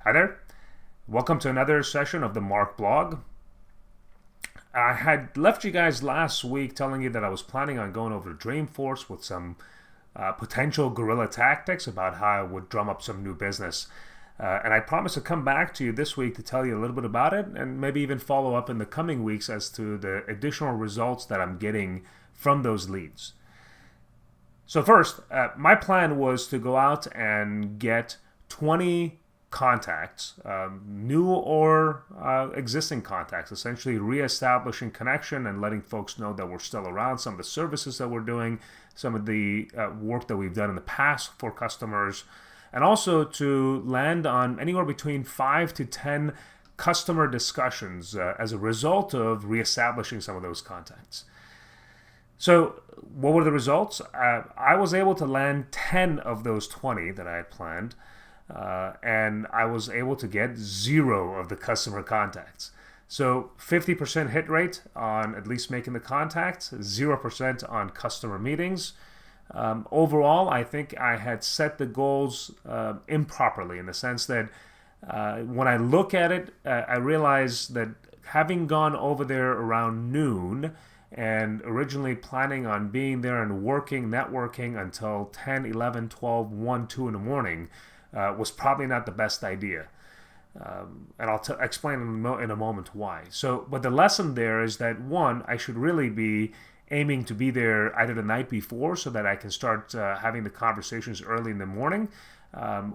Hi there. Welcome to another session of the Mark blog. I had left you guys last week telling you that I was planning on going over to Dreamforce with some potential guerrilla tactics about how I would drum up some new business. And I promised to come back to you this week to tell you a little bit about it and maybe even follow up in the coming weeks as to the additional results that I'm getting from those leads. So first, my plan was to go out and get 20 contacts, new or existing contacts, essentially reestablishing connection and letting folks know that we're still around, some of the services that we're doing, some of the work that we've done in the past for customers, and also to land on anywhere between 5 to 10 customer discussions as a result of reestablishing some of those contacts. So what were the results? I was able to land 10 of those 20 that I had planned. And I was able to get 0 of the customer contacts. So 50% hit rate on at least making the contacts, 0% on customer meetings. Overall, I think I had set the goals improperly in the sense that when I look at it, I realize that having gone over there around noon and originally planning on being there and working, networking until 10, 11, 12, 1, 2 in the morning, was probably not the best idea. And I'll explain in a moment why. So, but the lesson there is that, one, I should really be aiming to be there either the night before so that I can start having the conversations early in the morning,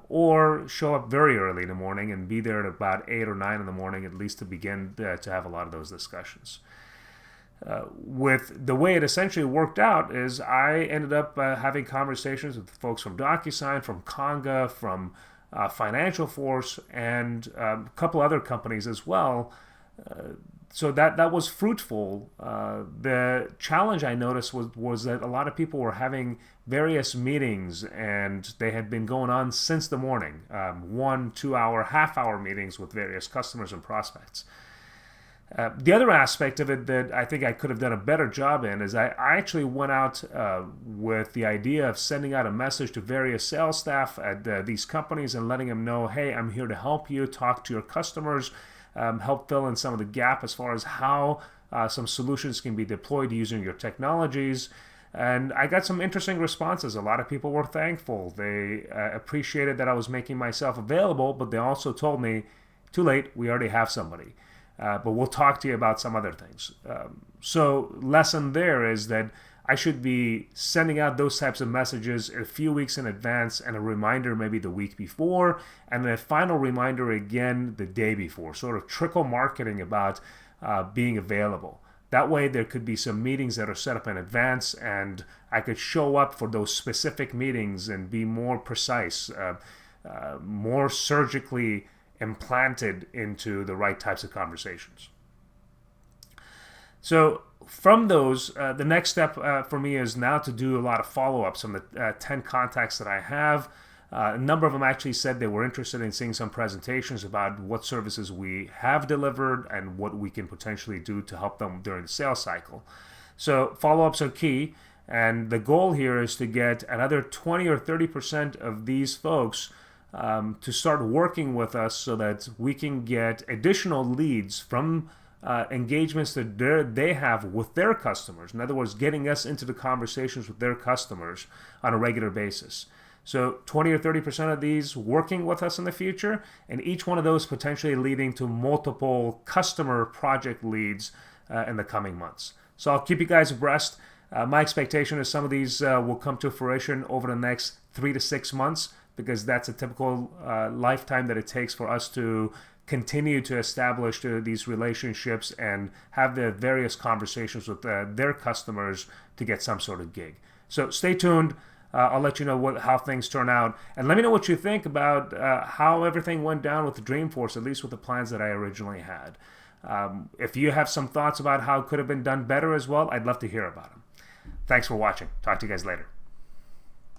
or show up very early in the morning and be there at about 8 or 9 in the morning at least to begin to have a lot of those discussions. With the way it essentially worked out is I ended up having conversations with folks from DocuSign, from Conga, from Financial Force, and a couple other companies as well. So that was fruitful. The challenge I noticed was that a lot of people were having various meetings, and they had been going on since the morning, 1, 2 hour, half-hour meetings with various customers and prospects. The other aspect of it that I think I could have done a better job in is I actually went out with the idea of sending out a message to various sales staff at these companies and letting them know, hey, I'm here to help you, talk to your customers, help fill in some of the gap as far as how some solutions can be deployed using your technologies. And I got some interesting responses. A lot of people were thankful. They appreciated that I was making myself available, but they also told me, too late, we already have somebody. But we'll talk to you about some other things. So lesson there is that I should be sending out those types of messages a few weeks in advance and a reminder maybe the week before and then a final reminder again the day before, sort of trickle marketing about being available. That way there could be some meetings that are set up in advance and I could show up for those specific meetings and be more precise, more surgically implanted into the right types of conversations. So from those, the next step for me is now to do a lot of follow-ups on the 10 contacts that I have. A number of them actually said they were interested in seeing some presentations about what services we have delivered and what we can potentially do to help them during the sales cycle. So follow-ups are key, and the goal here is to get another 20 or 30% of these folks to start working with us so that we can get additional leads from engagements that they have with their customers. In other words, getting us into the conversations with their customers on a regular basis. So 20 or 30% of these working with us in the future, and each one of those potentially leading to multiple customer project leads in the coming months. So I'll keep you guys abreast. My expectation is some of these will come to fruition over the next 3 to 6 months, because that's a typical lifetime that it takes for us to continue to establish these relationships and have the various conversations with their customers to get some sort of gig. So stay tuned. I'll let you know how things turn out. And let me know what you think about how everything went down with the Dreamforce, at least with the plans that I originally had. If you have some thoughts about how it could have been done better as well, I'd love to hear about them. Thanks for watching. Talk to you guys later.